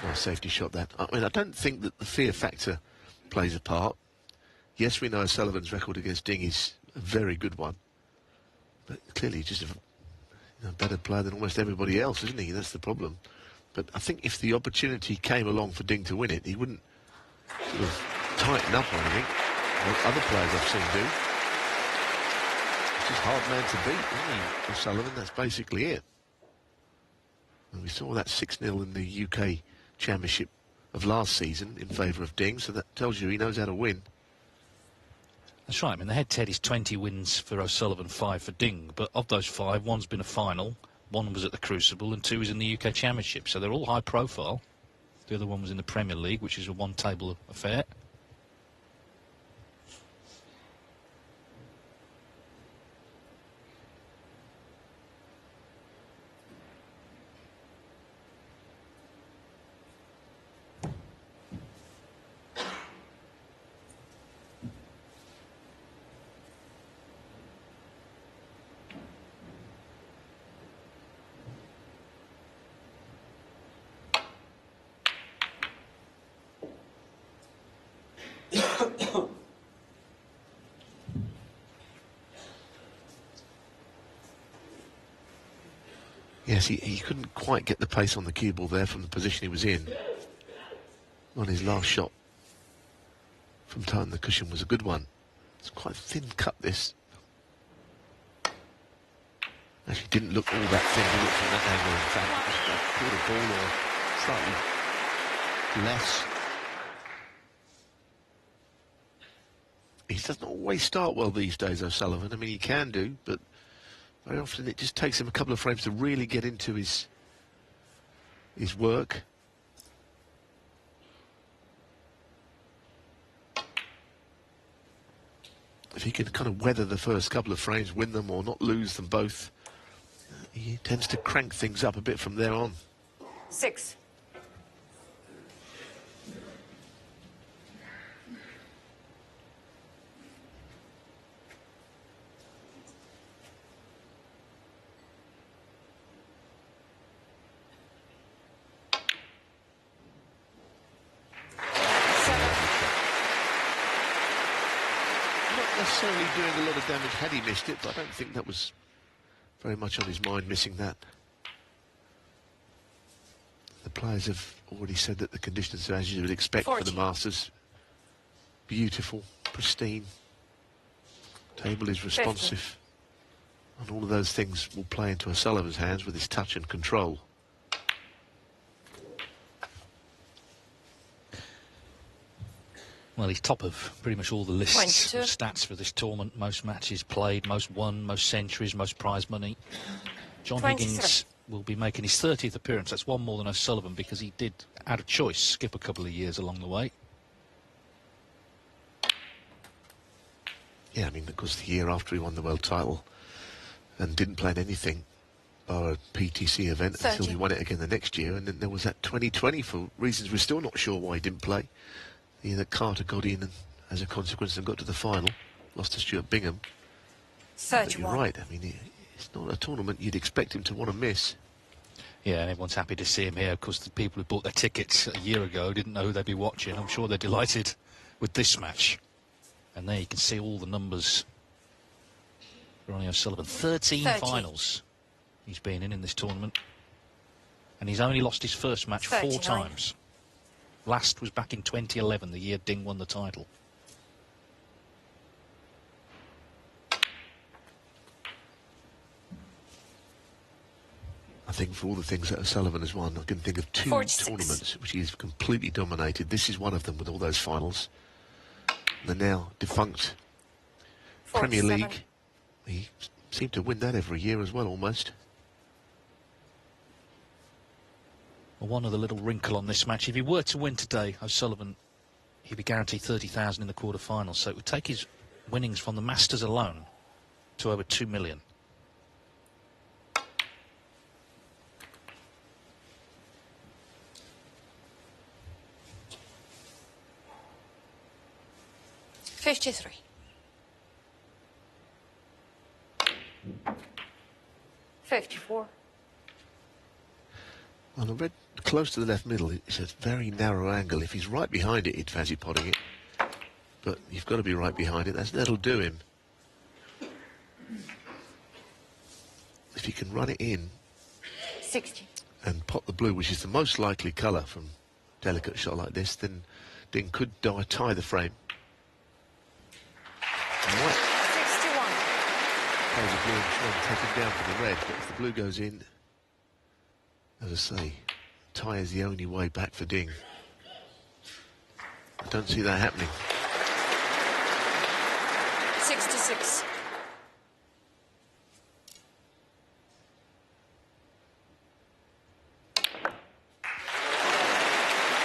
Nice safety shot, that. I mean, I don't think that the fear factor plays a part. Yes, we know O'Sullivan's record against Ding is a very good one. But clearly just a better player than almost everybody else, isn't he? That's the problem. But I think if the opportunity came along for Ding to win it, he wouldn't sort of tighten up on anything, like other players I've seen do. He's just a hard man to beat, isn't he, O'Sullivan? That's basically it. And we saw that 6-0 in the UK Championship of last season in favour of Ding, so that tells you he knows how to win. That's right. I mean, the head-to-head is 20 wins for O'Sullivan, 5 for Ding. But of those 5, one's been a final, one was at the Crucible, and 2 was in the UK Championship. So they're all high profile. The other one was in the Premier League, which is a one-table affair. Yes, he couldn't quite get the pace on the cue ball there from the position he was in. On his last shot from behind the cushion was a good one. It's quite a thin cut, this. Actually didn't look all that thin from that angle, in fact. It was a quarter ball or slightly less. He doesn't always start well these days, O'Sullivan. I mean, he can do, but very often it just takes him a couple of frames to really get into his work. If he can kind of weather the first couple of frames, win them or not lose them both, he tends to crank things up a bit from there on. 6. Necessarily doing a lot of damage had he missed it, but I don't think that was very much on his mind, missing that. The players have already said that the conditions are as you would expect 40. for the Masters. Beautiful, pristine. Table is responsive. 50. And all of those things will play into O'Sullivan's hands with his touch and control. Well, he's top of pretty much all the lists 22. of stats for this tournament. Most matches played, most won, most centuries, most prize money. John 23. Higgins will be making his 30th appearance. That's one more than O'Sullivan because he did, out of choice, skip a couple of years along the way. Yeah, I mean, of course, the year after he won the world title and didn't play in anything bar a PTC event 30. until he won it again the next year. And then there was that 2020 for reasons we're still not sure why he didn't play. That Carter got in and, as a consequence, and got to the final. Lost to Stuart Bingham. 31. But you're right. I mean, it's not a tournament you'd expect him to want to miss. Yeah, and everyone's happy to see him here. Of course, the people who bought their tickets a year ago didn't know who they'd be watching. I'm sure they're delighted with this match. And there you can see all the numbers. Ronnie O'Sullivan, 13 30. finals he's been in this tournament. And he's only lost his first match 39. 4 times. Last was back in 2011, the year Ding won the title. I think for all the things that O'Sullivan has won, I can think of 2 46. tournaments which he's completely dominated. This is one of them with all those finals. The now defunct Premier 47. League. He seemed to win that every year as well, almost. Well, one other little wrinkle on this match. If he were to win today, O'Sullivan, he'd be guaranteed 30,000 in the quarter-finals. So it would take his winnings from the Masters alone to over 2 million. $53. 54. On the red, close to the left middle, it's a very narrow angle. If he's right behind it, he'd fancy potting it. But you've got to be right behind it. That'll do him. If he can run it in 60. and pot the blue, which is the most likely colour from a delicate shot like this, then Ding could tie the frame. White 61. plays a blue and try and take him down for the red, but if the blue goes in, as I say, tie is the only way back for Ding. I don't see that happening. 66.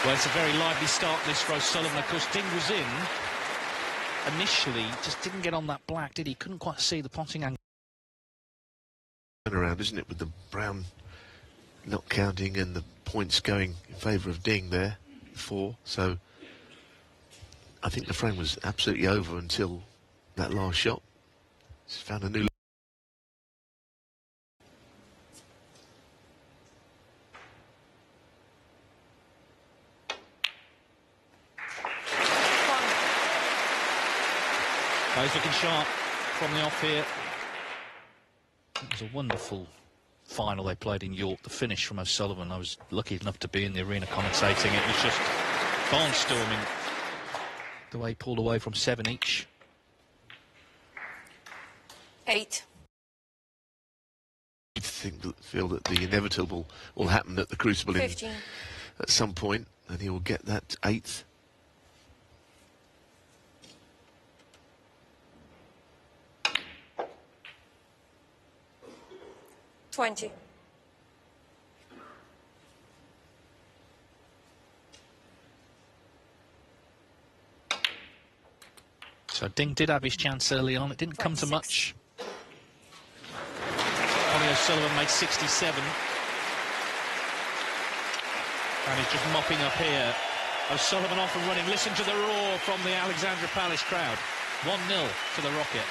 Well, it's a very lively start, this for O'Sullivan. Of course, Ding was in initially, just didn't get on that black, did he? Couldn't quite see the potting angle. Around, isn't it, with the brown not counting and the points going in favour of Ding there, 4. So I think the frame was absolutely over until that last shot. He's found a new. He's looking sharp from the off here. It was a wonderful final they played in York. The finish from O'Sullivan, I was lucky enough to be in the arena commentating. It was just barnstorming the way he pulled away from 7 each. 8. I feel that the inevitable will happen at the Crucible 15. at some point, and he will get that 8th. $20. So Ding did have his chance early on. It didn't come to 26. much. Ronnie O'Sullivan made 67. And he's just mopping up here. O'Sullivan off and running. Listen to the roar from the Alexandra Palace crowd. 1-0 to the Rocket.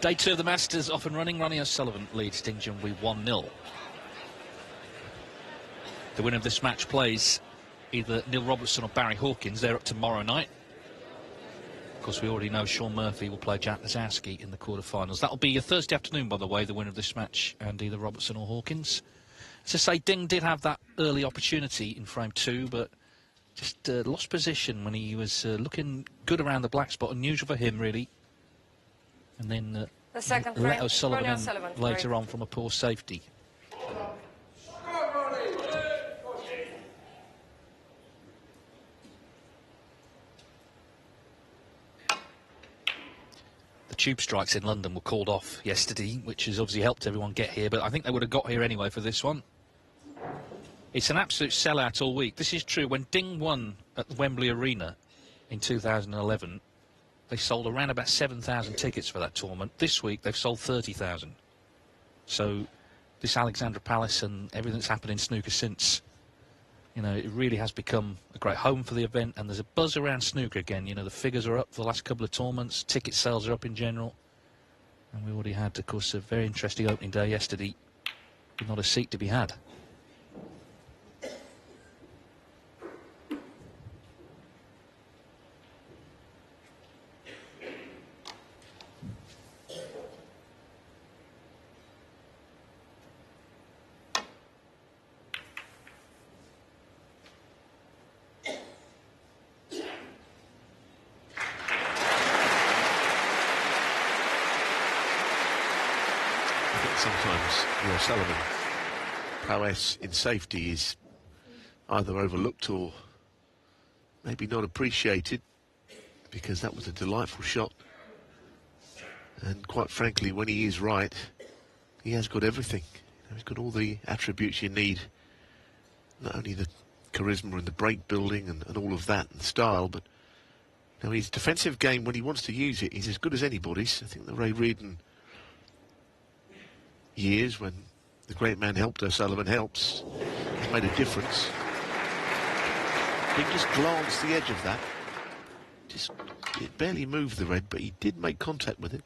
Day 2 of the Masters off and running. Ronnie O'Sullivan leads Ding Junhui 1-0. The winner of this match plays either Neil Robertson or Barry Hawkins. They're up tomorrow night. Of course, we already know Sean Murphy will play Jack Lazowski in the quarterfinals. That'll be a Thursday afternoon, by the way, the winner of this match, and either Robertson or Hawkins. As I say, Ding did have that early opportunity in frame 2, but just lost position when he was looking good around the black spot. Unusual for him, really. And then The second let frame, O'Sullivan Ronnie in O'Sullivan, later frame. on from a poor safety. The tube strikes in London were called off yesterday, which has obviously helped everyone get here, but I think they would have got here anyway for this one. It's an absolute sellout all week. This is true. When Ding won at the Wembley Arena in 2011, they sold around about 7,000 tickets for that tournament. This week, they've sold 30,000. So this Alexandra Palace and everything that's happened in snooker since You know, it really has become a great home for the event, and there's a buzz around snooker again. You know, the figures are up for the last couple of tournaments, ticket sales are up in general. And we already had, of course, a very interesting opening day yesterday with not a seat to be had. Sometimes O'Sullivan prowess in safety is either overlooked or maybe not appreciated, because that was a delightful shot, and quite frankly, when he is right, he has got everything. He's got all the attributes you need, not only the charisma and the break building and all of that and style, but his defensive game, when he wants to use it, he's as good as anybody's. I think the Ray Reardon years, when the great man helped O'Sullivan helps, has made a difference. He just glanced the edge of that. It barely moved the red, but he did make contact with it.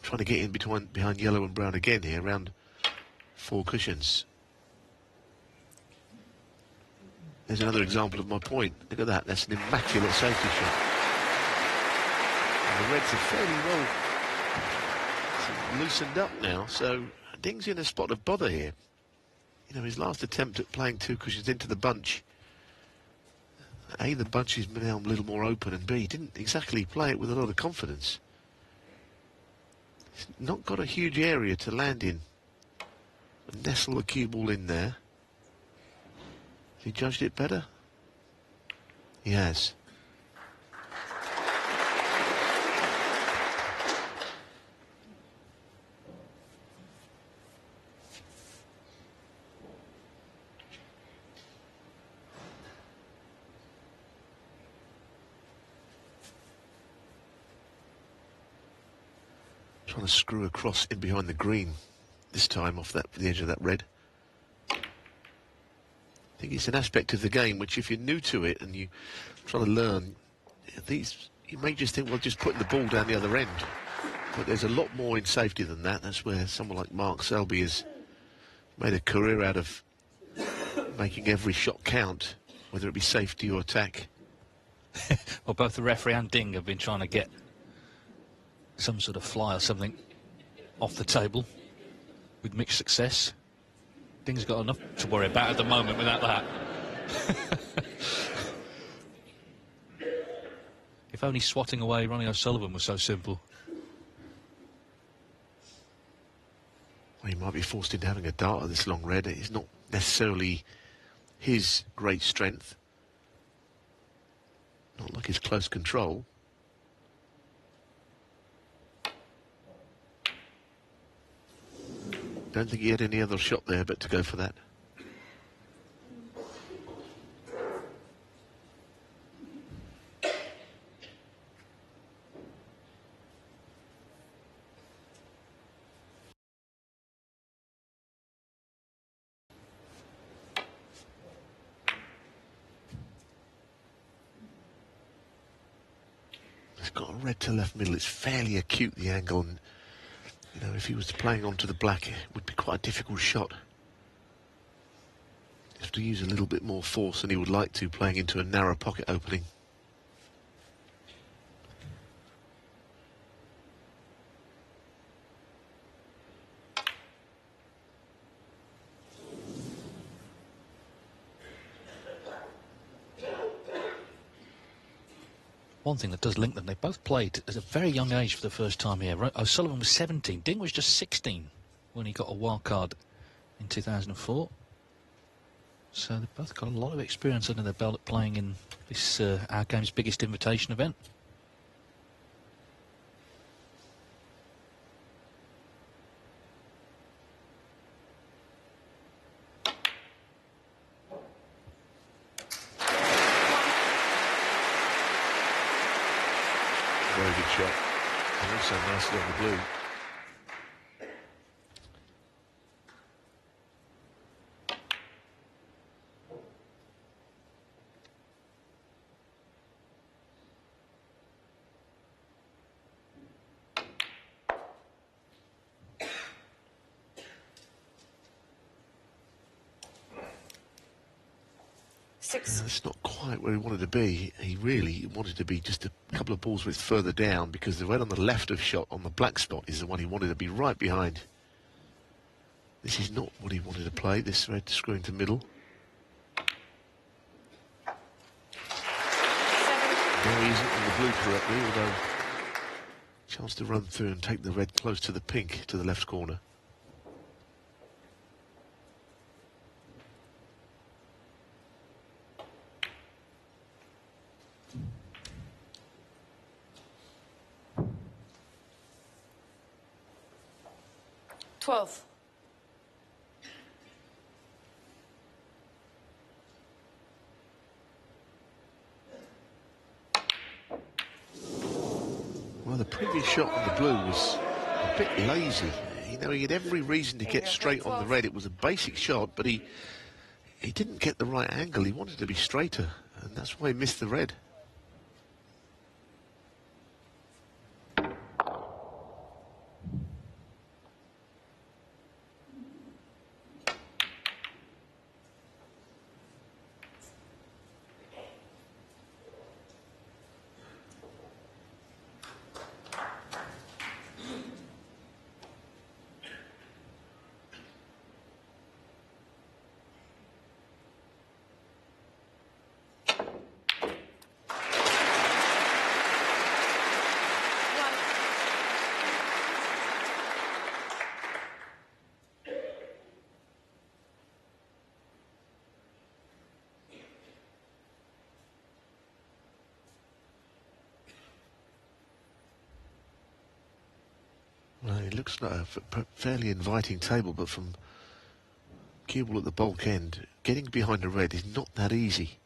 Trying to get in behind yellow and brown again here, around 4 cushions. There's another example of my point. Look at that. That's an immaculate safety shot. And the reds are fairly well loosened up now, so Ding's in a spot of bother here. His last attempt at playing 2 cushions into the bunch, A, the bunch is now a little more open, and B, he didn't exactly play it with a lot of confidence. He's not got a huge area to land in and nestle the cue ball in there. Has he judged it better? He has. Trying to screw across in behind the green, this time off the edge of that red. I think it's an aspect of the game which, if you're new to it and you try to learn these, you may just think, well, just putting the ball down the other end. But there's a lot more in safety than that. That's where someone like Mark Selby has made a career out of making every shot count, whether it be safety or attack. Well, both the referee and Ding have been trying to get some sort of fly or something off the table with mixed success. Ding's got enough to worry about at the moment without that. If only swatting away Ronnie O'Sullivan was so simple. Well, he might be forced into having a dart at this long red. It's not necessarily his great strength. Not like his close control. Don't think he had any other shot there but to go for that. It's got a red to left middle. It's fairly acute, the angle, and if he was playing onto the black, it would be quite a difficult shot. You have to use a little bit more force than he would like to, playing into a narrow pocket opening. One thing that does link them, they both played at a very young age for the first time here. O'Sullivan was 17, Ding was just 16 when he got a wild card in 2004. So they've both got a lot of experience under their belt at playing in this our game's biggest invitation event. Very good shot. And also nicely on the blue. 6. That's not quite where he wanted to be. He really wanted to be just a couple of balls width further down, because the red on the left of shot on the black spot is the one he wanted to be right behind. This is not what he wanted to play, this red screw into middle. 7. There he isn't in the blue correctly, although chance to run through and take the red close to the pink to the left corner. Twelve. Well, the previous shot on the blue was a bit lazy. You know, he had every reason to get straight on the red. It was a basic shot, but he didn't get the right angle. He wanted to be straighter, and that's why he missed the red. Well, it looks like a fairly inviting table, but from cue ball at the bulk end, getting behind the red is not that easy.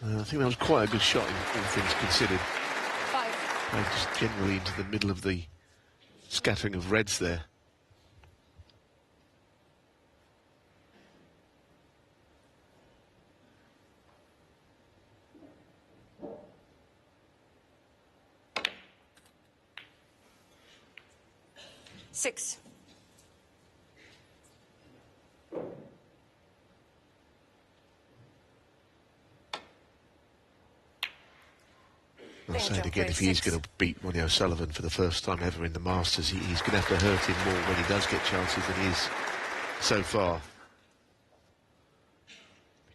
I think that was quite a good shot, all things considered. 5. Played just generally into the middle of the scattering of reds there. Six. I'll say it again, if he is going to beat Ronnie O'Sullivan for the first time ever in the Masters, he's going to have to hurt him more when he does get chances than he is so far.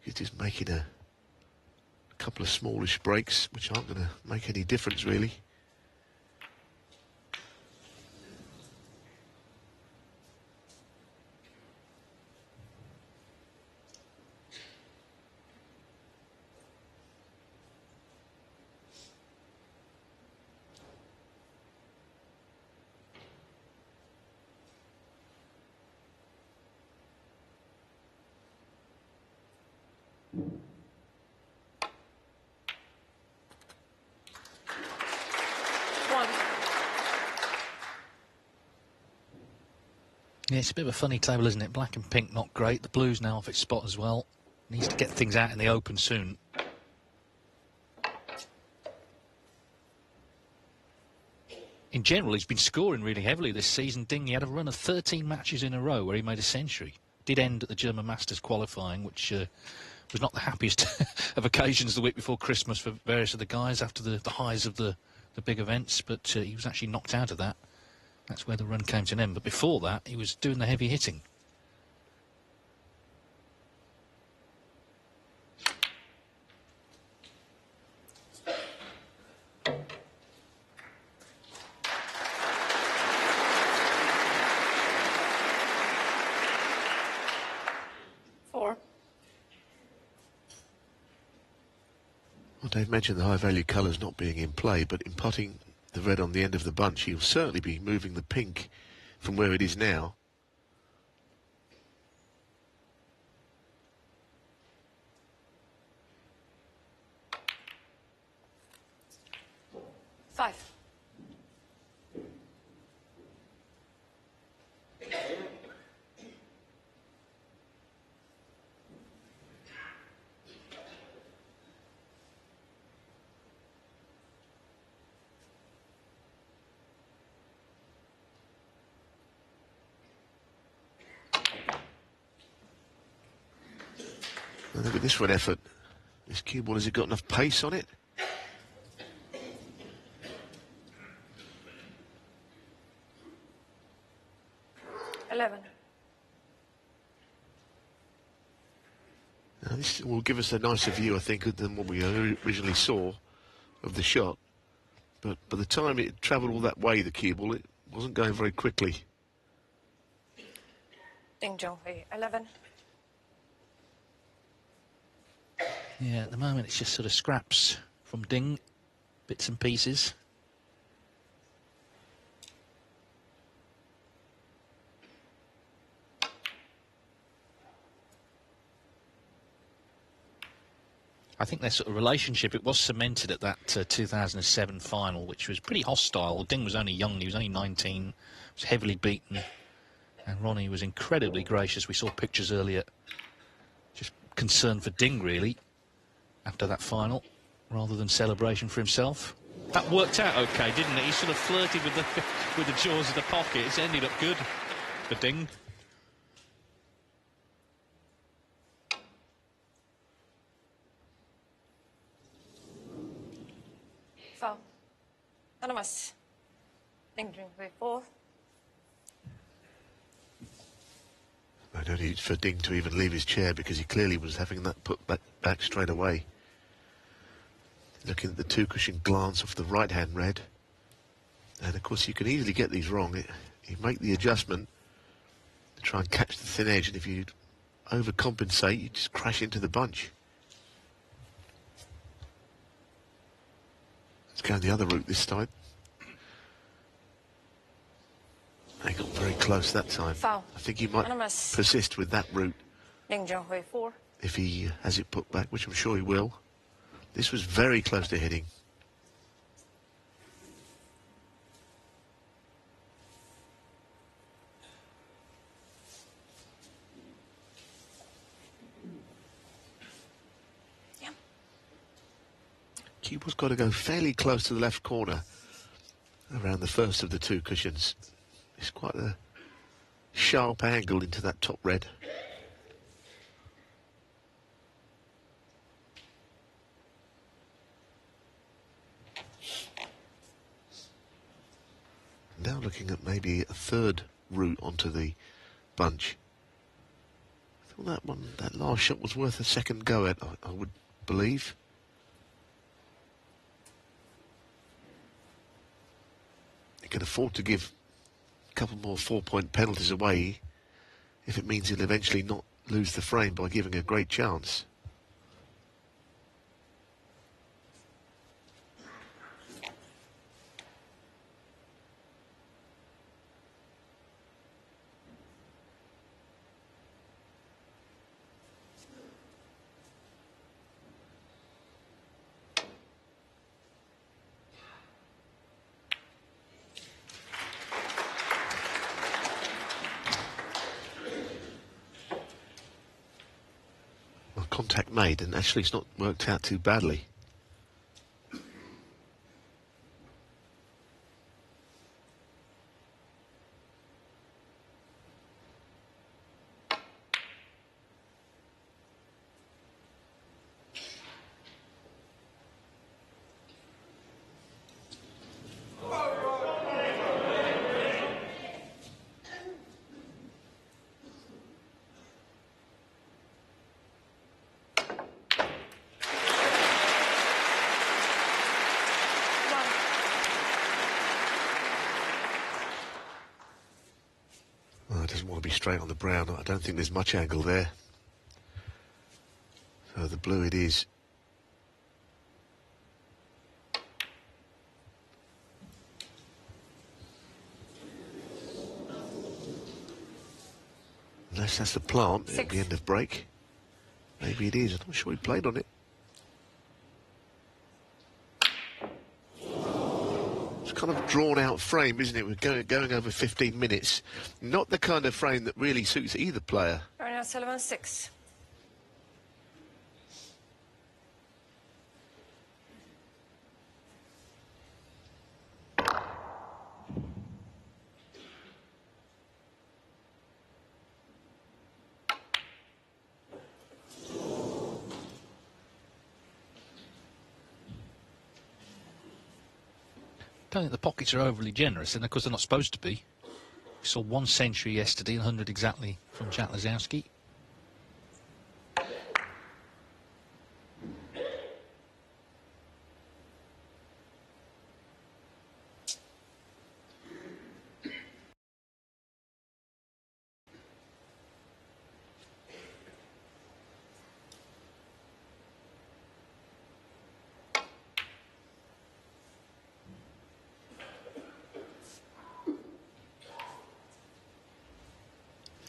He's just making a couple of smallish breaks, which aren't going to make any difference, really. Yeah, it's a bit of a funny table, isn't it? Black and pink, not great. The blue's now off its spot as well. Needs to get things out in the open soon. In general, he's been scoring really heavily this season. Ding, he had a run of 13 matches in a row where he made a century. Did end at the German Masters qualifying, which was not the happiest of occasions the week before Christmas for various of the guys after the highs of the big events, but he was actually knocked out of that. That's where the run came to an end. But before that, he was doing the heavy hitting. Four. Well, Dave mentioned the high-value colours not being in play, but in putting the red on the end of the bunch, he'll certainly be moving the pink from where it is now. Five. And look at this for an effort. This cue ball, has it got enough pace on it? Eleven. Now, this will give us a nicer view, I think, than what we originally saw of the shot. But by the time it travelled all that way, the cue ball, it wasn't going very quickly. Ding Junhui. 11. Yeah, at the moment it's just sort of scraps from Ding, bits and pieces. I think their sort of relationship, it was cemented at that 2007 final, which was pretty hostile. Ding was only young, he was only 19, was heavily beaten. And Ronnie was incredibly gracious. We saw pictures earlier, just concerned for Ding, really, after that final, rather than celebration for himself. That worked out okay, didn't it? He sort of flirted with the jaws of the pocket. It's ended up good for Ding. Foul. Anonymous. Ding Junhui. 4. I don't need for Ding to even leave his chair because he clearly was having that put back straight away. Looking at the two-cushion glance off the right-hand red. And, of course, you can easily get these wrong. You make the adjustment to try and catch the thin edge, and if you overcompensate, you just crash into the bunch. Let's go the other route this time. They got very close that time. Foul. I think he might Anonymous. persist with that route Ding Junhui. 4. if he has it put back, which I'm sure he will. This was very close to hitting. Yeah. Cuba's got to go fairly close to the left corner around the first of the two cushions. It's quite a sharp angle into that top red. Now looking at maybe a third route onto the bunch. I thought that last shot was worth a second go at, I would believe. He can afford to give a couple more 4-point penalties away if it means he'll eventually not lose the frame by giving a great chance. Contact made, and actually it's not worked out too badly. Doesn't want to be straight on the brown. I don't think there's much angle there. So the blue it is. Unless that's the plant at the end of break. Maybe it is. I'm not sure he played on it. Kind of drawn out frame, isn't it? We're going over 15 minutes. Not the kind of frame that really suits either player. Ronnie 6. don't think the pockets are overly generous, and of course they're not supposed to be. We saw 1 century yesterday and 100 exactly from Jack Lazowski.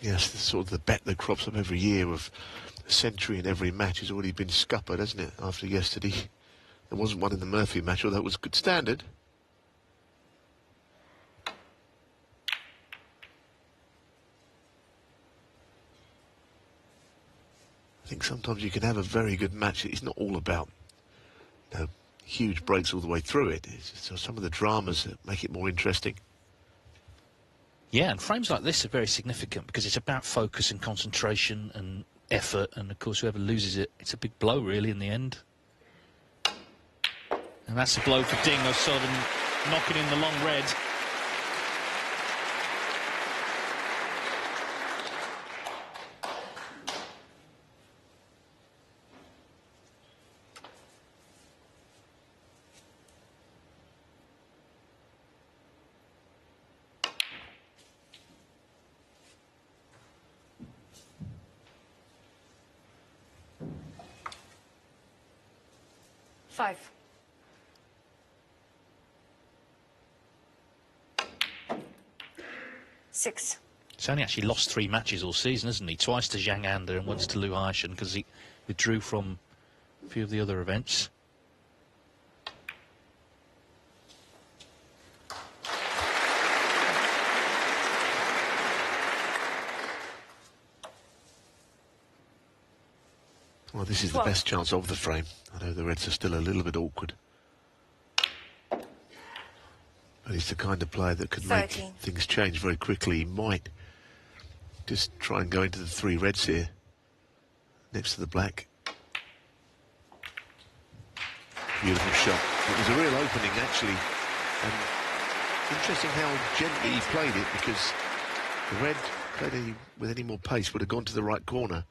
Yes, sort of the bet that crops up every year of a century in every match has already been scuppered, hasn't it, after yesterday? There wasn't one in the Murphy match, although it was good standard. I think sometimes you can have a very good match. It's not all about, you know, huge breaks all the way through it. It's just some of the dramas that make it more interesting. Yeah, and frames like this are very significant because it's about focus and concentration and effort, and of course whoever loses it, it's a big blow really in the end. And that's a blow for Ding. O'Sullivan knocking in the long red. Five. Six. He's only actually lost 3 matches all season, hasn't he? Twice to Zhang Anda and once to Liu Haishan because he withdrew from a few of the other events. Well, this is the best chance of the frame. I know the reds are still a little bit awkward. But he's the kind of player that could make things change very quickly. He might just try and go into the 3 reds here, next to the black. Beautiful shot. It was a real opening, actually. And interesting how gently he played it, because the red, played with any more pace, would have gone to the right corner.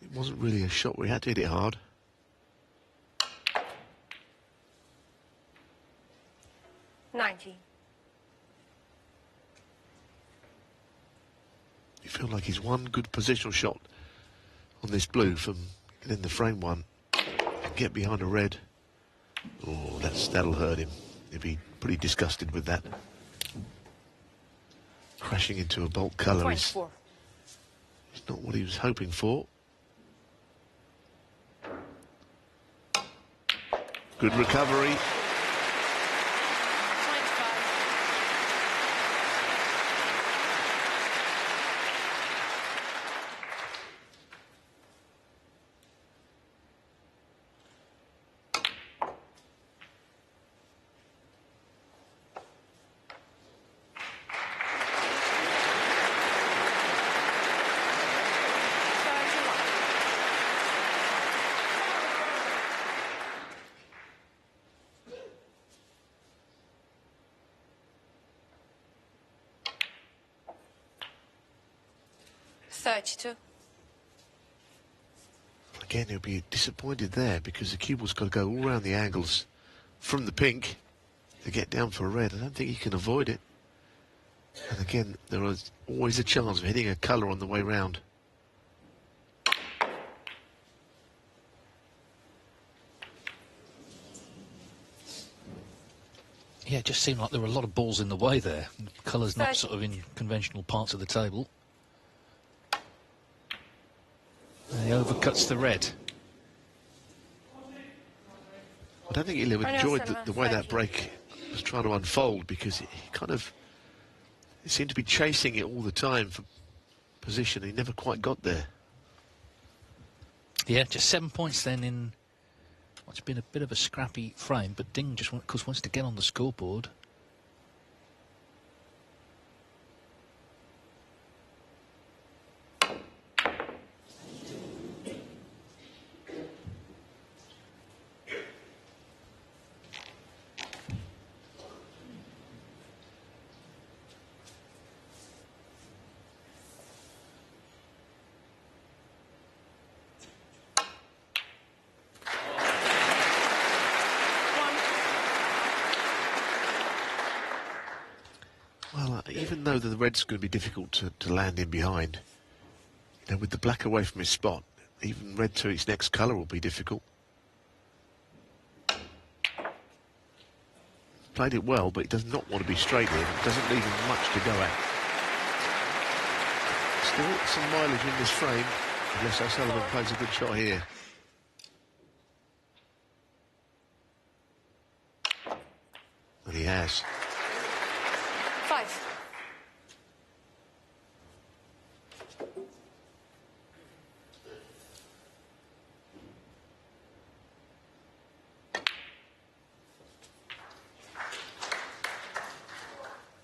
It wasn't really a shot where he had to hit it hard. $90. You feel like he's one good positional shot on this blue from getting the frame one and get behind a red. Oh, that'll hurt him. He'll be pretty disgusted with that. Crashing into a bulk colour is not what he was hoping for. Good recovery. $32. Again, he'll be disappointed there because the cue ball's got to go all around the angles from the pink to get down for a red. I don't think he can avoid it. And again, there is always a chance of hitting a colour on the way round. Yeah, it just seemed like there were a lot of balls in the way there. Colours not sort of in conventional parts of the table. And he overcuts the red. I don't think he'll have enjoyed the way that break was trying to unfold, because he seemed to be chasing it all the time for position. He never quite got there. Yeah, just 7 points then in what's been a bit of a scrappy frame, but Ding just, of course, wants to get on the scoreboard. know that the red's going to be difficult to land in behind. You know, with the black away from his spot, even red to its next colour will be difficult. Played it well, but he does not want to be straight here. It doesn't leave him much to go at. Still some mileage in this frame, unless O'Sullivan plays a good shot here. And he has. 5.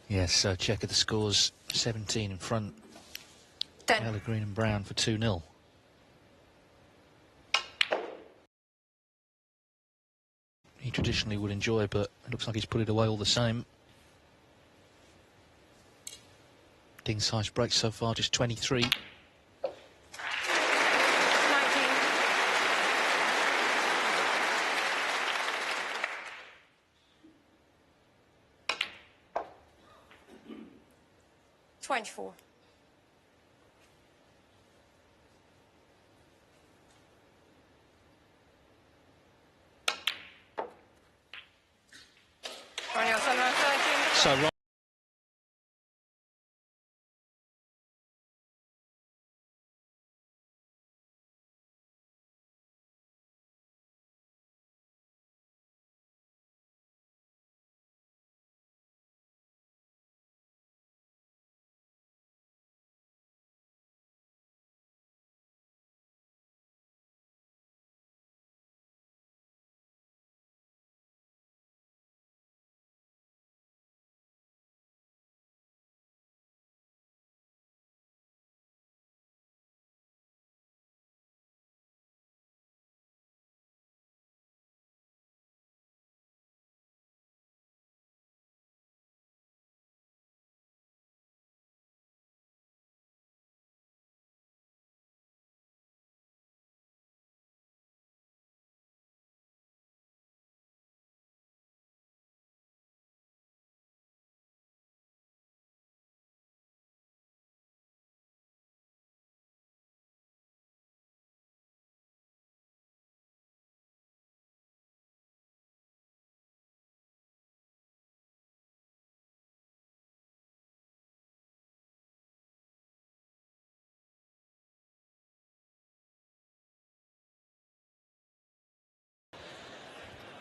Yes, check of the scores. 17 in front. 10. Yellow, green and brown for 2-0. He traditionally would enjoy, but it looks like he's put it away all the same. Ding's highest break so far, just 23. 19. 24. Ronnie O'Sullivan, 13. So, Ron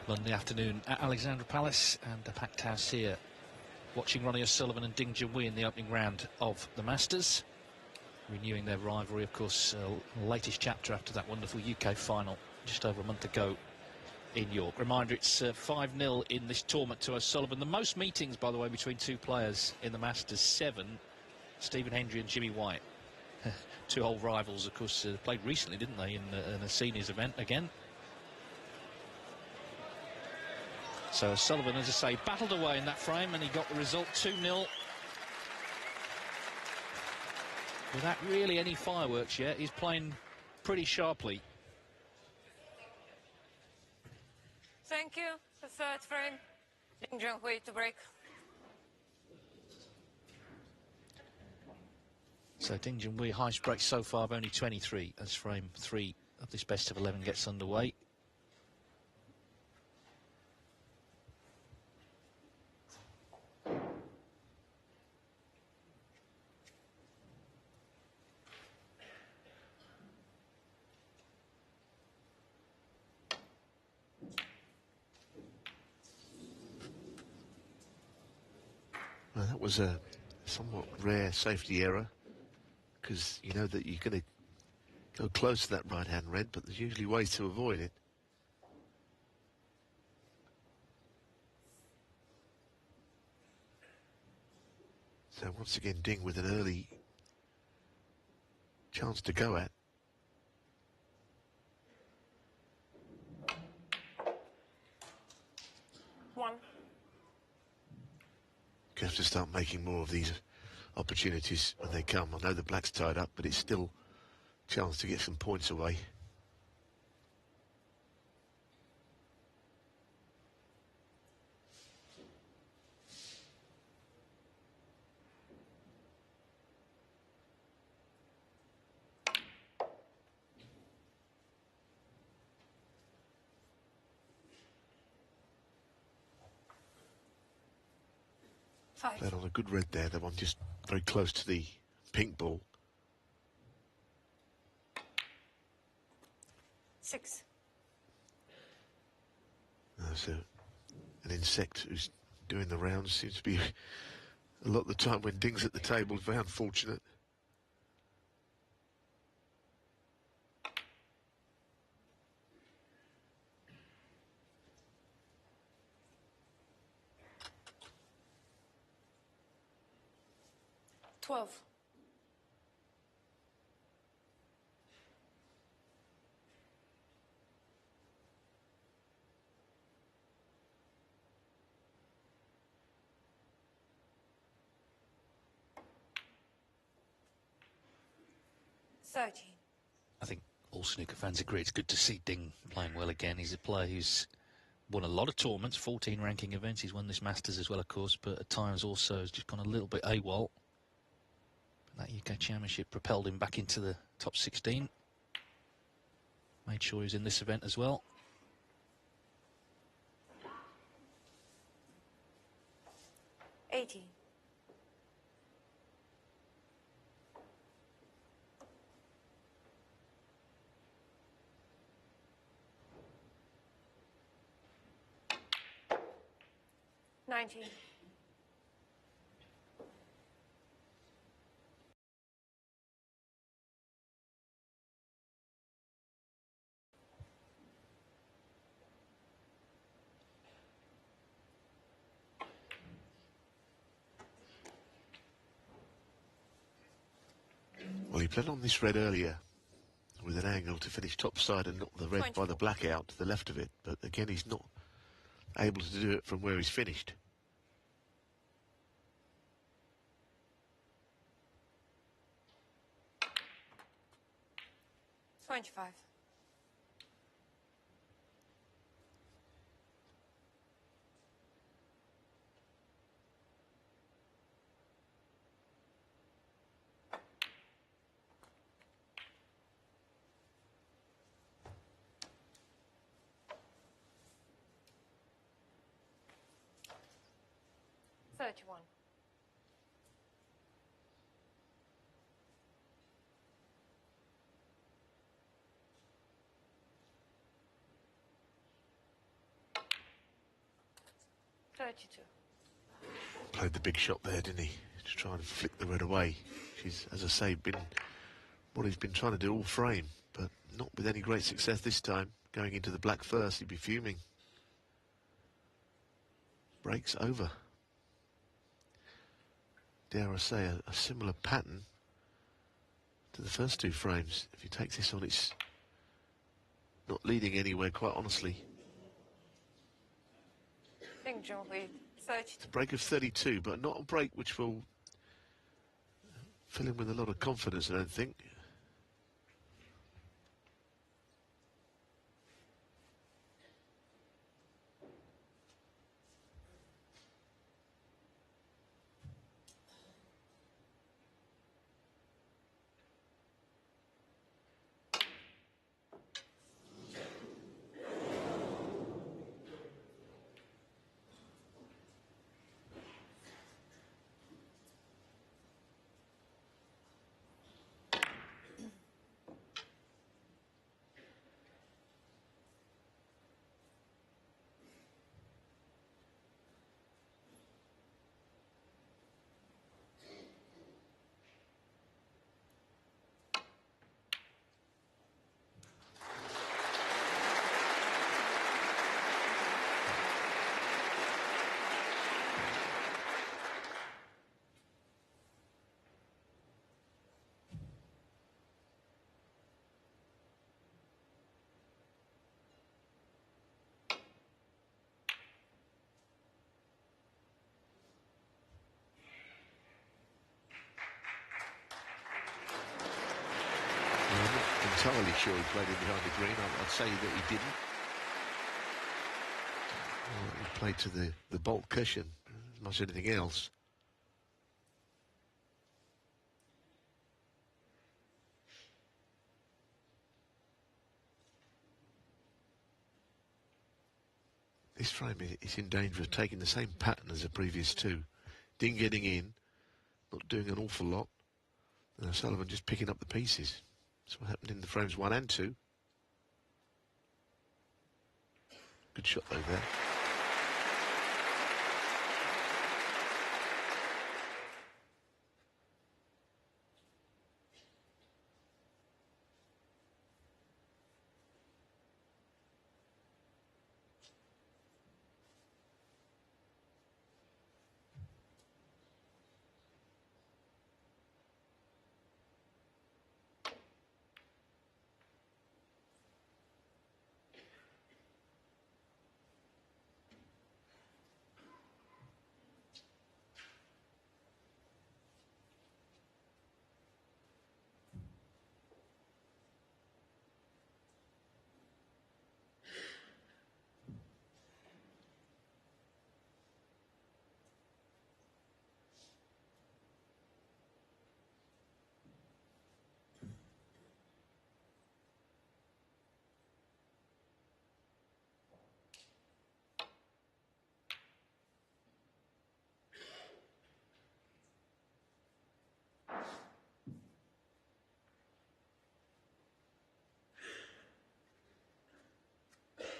Monday afternoon at Alexandra Palace, and a packed house here watching Ronnie O'Sullivan and Ding Junhui in the opening round of the Masters, renewing their rivalry, of course. Latest chapter after that wonderful UK final just over a month ago in York. Reminder, it's 5-0 in this tournament to O'Sullivan. The most meetings, by the way, between two players in the Masters, 7. Stephen Hendry and Jimmy White, two old rivals, of course. Played recently, didn't they, in a seniors event again. So O'Sullivan, as I say, battled away in that frame, and he got the result 2-0. Without really any fireworks yet, he's playing pretty sharply. Thank you. The third frame. Ding Junhui to break. So Ding Junhui, highest break so far of only 23 as frame 3 of this best of 11 gets underway. Well, that was a somewhat rare safety error, because you know that you're going to go close to that right-hand red, but there's usually ways to avoid it. So once again, Ding with an early chance to go at. One. Going to have to start making more of these opportunities when they come. I know the black's tied up, but it's still a chance to get some points away. 5. Played on a good red there, the one just very close to the pink ball. 6. So an insect who's doing the rounds seems to be a lot of the time when Ding's at the table. Very unfortunate. $12. 13. I think all snooker fans agree it's good to see Ding playing well again. He's a player who's won a lot of tournaments, 14 ranking events. He's won this Masters as well, of course, but at times also has just gone a little bit AWOL. But that UK Championship propelled him back into the top 16. Made sure he was in this event as well. 18. 19. Well, he played on this red earlier with an angle to finish topside and knock the red by the black out to the left of it. But again, he's not able to do it from where he's finished. $25. 31. 32. Played the big shot there, didn't he? To try and flick the red away. She's, as I say, been what he's been trying to do all frame, but not with any great success this time. Going into the black first, he'd be fuming. Breaks over. Dare I say, a similar pattern to the first two frames. If he takes this on, it's not leading anywhere, quite honestly. Ding Junhui, 32. It's a break of 32, but not a break which will fill him with a lot of confidence, I don't think. I'm not entirely sure he played in behind the green. I'd say that he didn't. Well, he played to the bolt cushion as much as anything else. This frame is in danger of taking the same pattern as the previous two. Ding getting in, not doing an awful lot. And O'Sullivan just picking up the pieces. That's what happened in the frames 1 and 2. Good shot though there.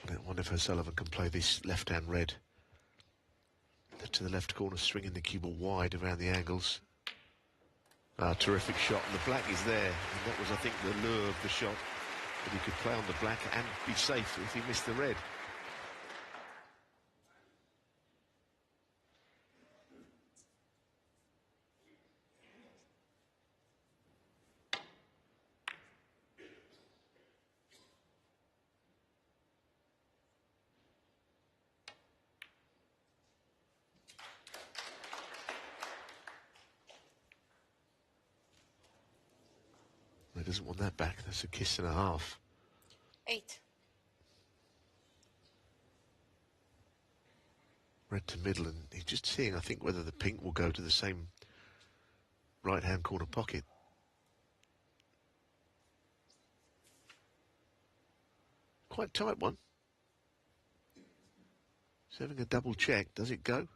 I wonder if O'Sullivan can play this left-hand red to the left corner, swinging the cue ball wide around the angles. Terrific shot, and the black is there, and that was, I think, the lure of the shot, that he could play on the black and be safe if he missed the red. He doesn't want that back. That's a kiss and a half. 8. Red to middle, and he's just seeing, I think, whether the pink will go to the same right-hand corner pocket. Quite tight one. He's having a double check. Does it go?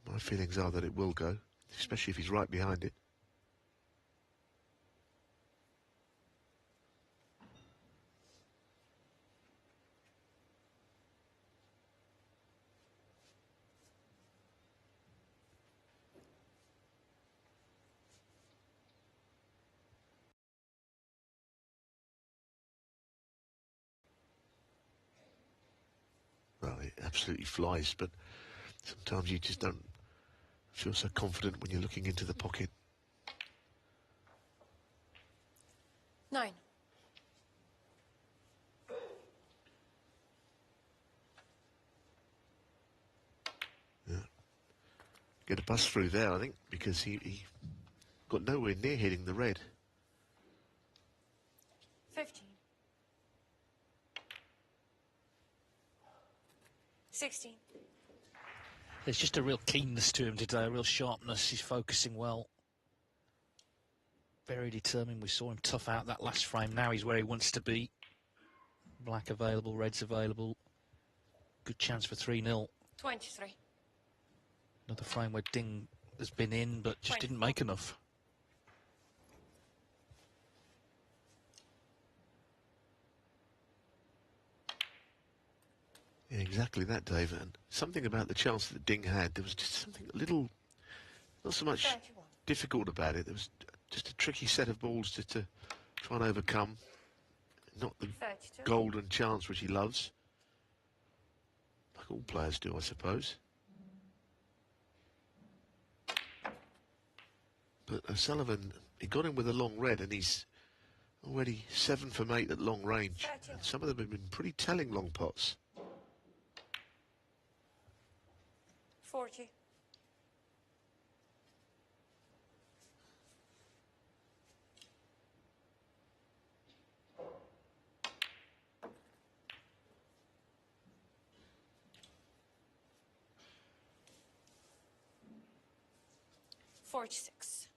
My feelings are that it will go, especially if he's right behind it. Well, it absolutely flies, but sometimes you just don't feel so confident when you're looking into the pocket. 9. Yeah. Get a bust through there, I think, because he got nowhere near hitting the red. 15. 16. There's just a real keenness to him today, a real sharpness. He's focusing well. Very determined. We saw him tough out that last frame. Now he's where he wants to be. Black available, red's available. Good chance for 3-0. 23. Another frame where Ding has been in, but just didn't make enough. Yeah, exactly that, Dave. And something about the chance that Ding had, there was just something a little, not so much 31. difficult about it. There was just a tricky set of balls to try and overcome. Not the 32. golden chance which he loves. Like all players do, I suppose. But O'Sullivan, he got him with a long red, and he's already 7 from 8 at long range. 32. And some of them have been pretty telling long pots. 40. 46.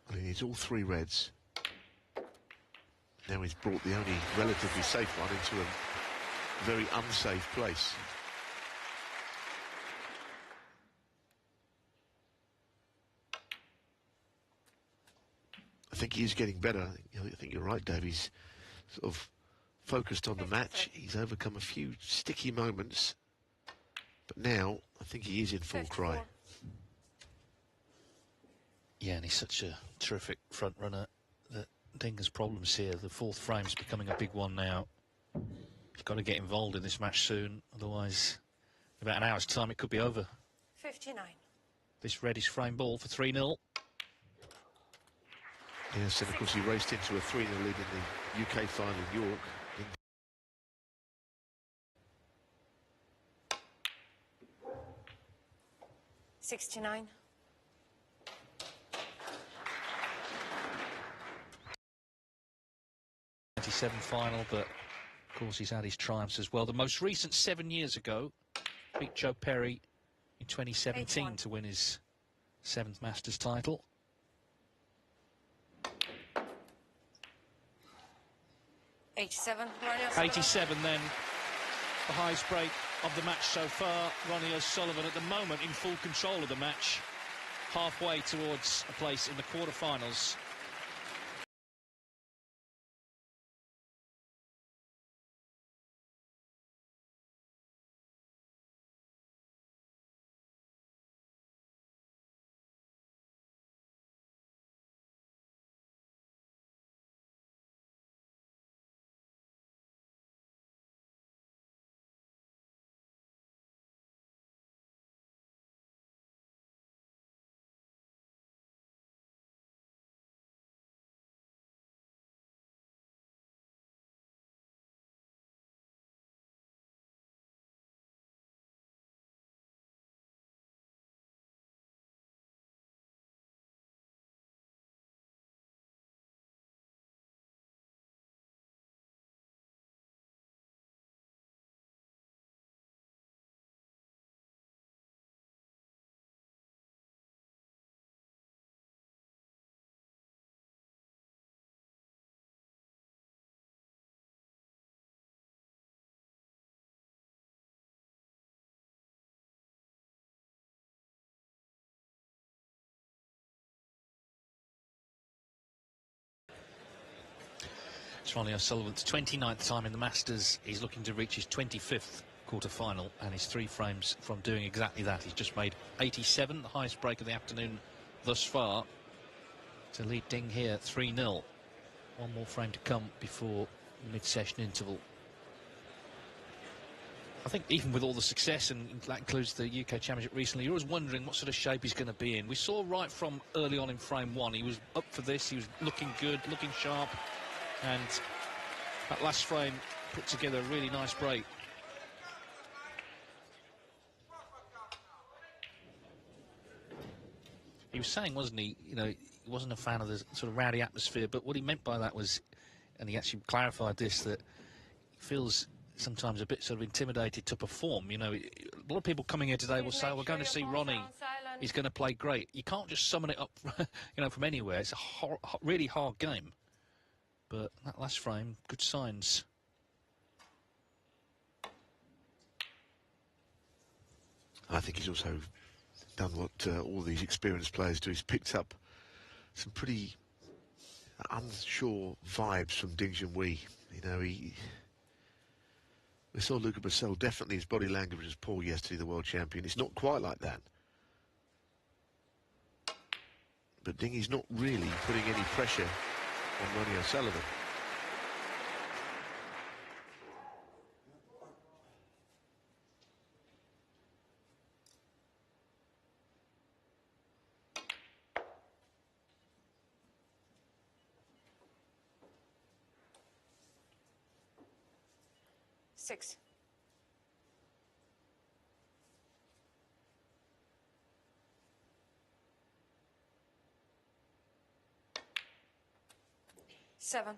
Well, he needs all 3 reds. Now he's brought the only relatively safe one into a very unsafe place. I think he is getting better. I think you're right, Dave. He's sort of focused on the match. He's overcome a few sticky moments. But now, I think he is in full cry. Yeah, and he's such a terrific front runner that Ding has problems here. The fourth frame's becoming a big one now. He's got to get involved in this match soon, otherwise, in about an hour's time, it could be over. 59. This reddish frame ball for 3-0. Yes, and of course he raced into a 3-0 lead in the UK final in York. 69. Final, but of course he's had his triumphs as well. The most recent 7 years ago, beat Joe Perry in 2017 to win his 7th Masters title. '87. 87 then, the highest break of the match so far. Ronnie O'Sullivan at the moment in full control of the match, halfway towards a place in the quarterfinals. It's Ronnie O'Sullivan's 29th time in the Masters. He's looking to reach his 25th quarter-final, and he's 3 frames from doing exactly that. He's just made 87, the highest break of the afternoon thus far, to lead Ding here 3-0. One more frame to come before the mid-session interval. I think even with all the success, and that includes the UK Championship recently, you're always wondering what sort of shape he's going to be in. We saw right from early on in frame 1, he was up for this, he was looking good, looking sharp, and that last frame put together a really nice break. He was saying, wasn't he, you know, he wasn't a fan of the sort of rowdy atmosphere, but what he meant by that was, and he actually clarified this, that he feels sometimes a bit sort of intimidated to perform. You know, a lot of people coming here today will say, we're going to see Ronnie, he's going to play great. You can't just summon it up, you know, from anywhere. It's a really hard game. But that last frame, good signs. I think he's also done what all these experienced players do. He's picked up some pretty unsure vibes from Ding Junhui. You know, we saw Luca Brazil, definitely his body language was poor yesterday, the world champion. It's not quite like that. But Ding is not really putting any pressure on Ronnie O'Sullivan. Six. Seven.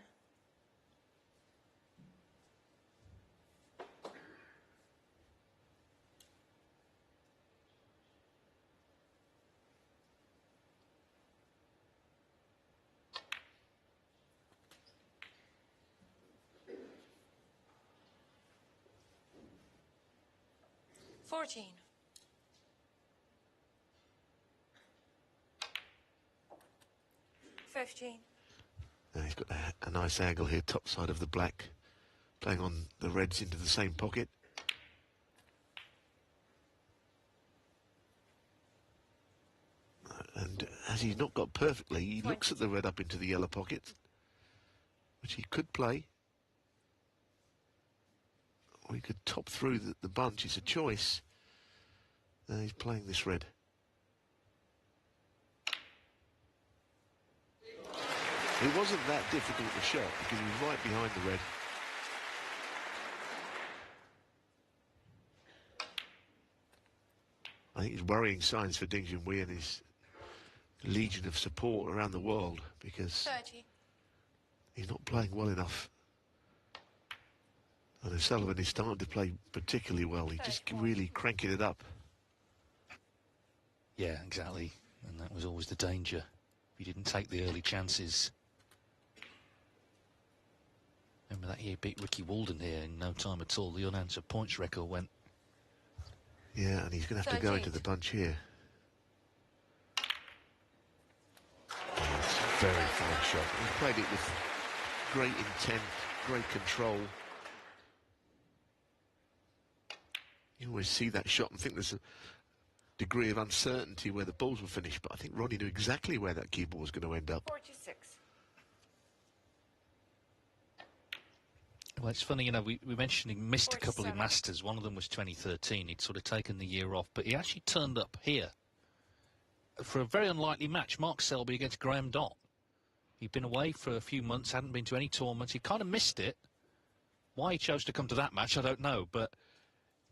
$14. 15. got a nice angle here, top side of the black, playing on the reds into the same pocket. And as he's not got perfectly, he looks at the red up into the yellow pocket, which he could play. Or he could top through the bunch. It's a choice. He's playing this red. It wasn't that difficult a shot because he was right behind the red. I think it's worrying signs for Ding Junhui and his legion of support around the world because 30. He's not playing well enough. And O'Sullivan is starting to play particularly well. He's just really cranking it up. Yeah, exactly. And that was always the danger. If you didn't take the early chances. Remember that year beat Ricky Walden here in no time at all. The unanswered points record went. Yeah, and he's going to have to go into the bunch here. Oh, it's a very fine shot. He played it with great intent, great control. You always see that shot and think there's a degree of uncertainty where the balls will finish, but I think Ronnie knew exactly where that cue ball was going to end up. 46. Well, it's funny, you know, we mentioned he missed a couple of 47. Masters. One of them was 2013. He'd sort of taken the year off, but he actually turned up here for a very unlikely match, Mark Selby against Graham Dott. He'd been away for a few months, hadn't been to any tournaments. He kind of missed it. Why he chose to come to that match, I don't know, but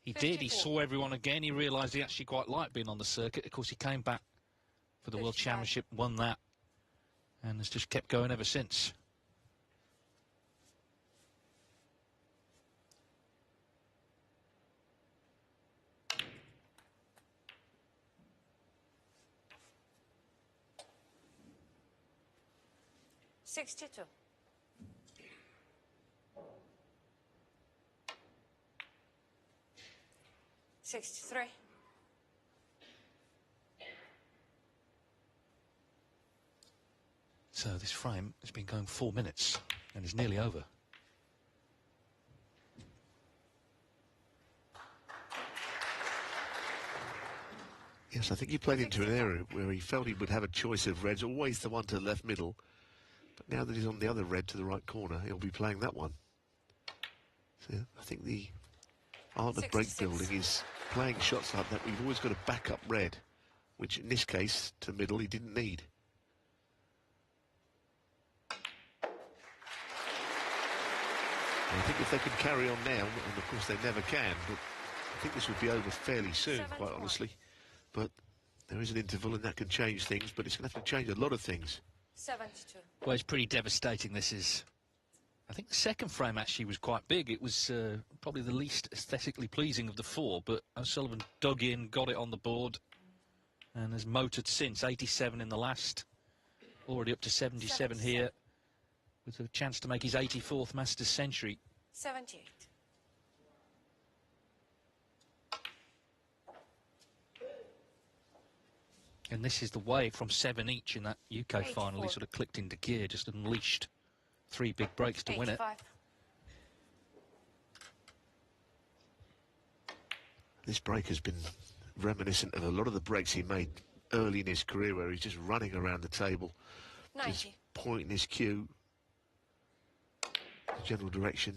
he 54. did. He saw everyone again. He realised he actually quite liked being on the circuit. Of course, he came back for the World 55. Championship, won that, and has just kept going ever since. $62. 63. So this frame has been going 4 minutes and is nearly over. Yes, I think he played into an area where he felt he would have a choice of reds, always the one to the left middle. But now that he's on the other red to the right corner, he'll be playing that one. So I think the art of break 66. building is playing shots like that. We've always got a backup red, which in this case, to middle, he didn't need. And I think if they can carry on now, and of course they never can, but I think this would be over fairly soon, 71. quite honestly. But there is an interval and that can change things, but it's going to have to change a lot of things. 72. Well, it's pretty devastating, this is. I think the second frame actually was quite big. It was probably the least aesthetically pleasing of the four, but O'Sullivan dug in, got it on the board, and has motored since. 87 in the last, already up to 77 here, with a chance to make his 84th Masters century. 78. And this is the way from 7 each in that UK final. He 84. sort of clicked into gear, just unleashed 3 big breaks to win it. 85. This break has been reminiscent of a lot of the breaks he made early in his career, where he's just running around the table, 90. just pointing his cue, the general direction,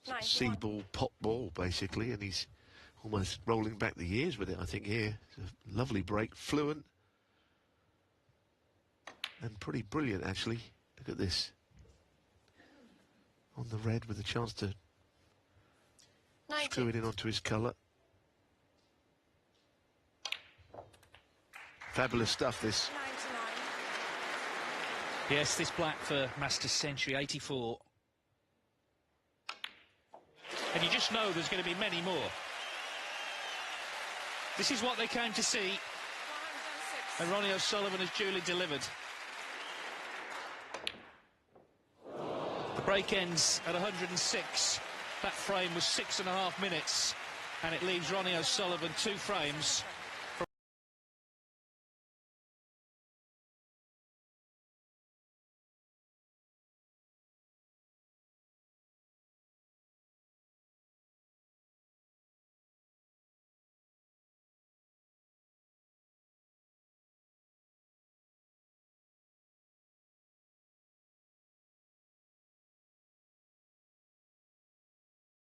91. see ball, pop ball, basically, and he's almost rolling back the years with it, I think, here. It's a lovely break, fluent, and pretty brilliant, actually. Look at this. On the red with a chance to 90. screw it in onto his colour. Fabulous stuff, this. 99. Yes, this black for Masters century, 84. And you just know there's going to be many more. This is what they came to see, 106. and Ronnie O'Sullivan has duly delivered. The break ends at 106. That frame was 6.5 minutes, and it leaves Ronnie O'Sullivan 2 frames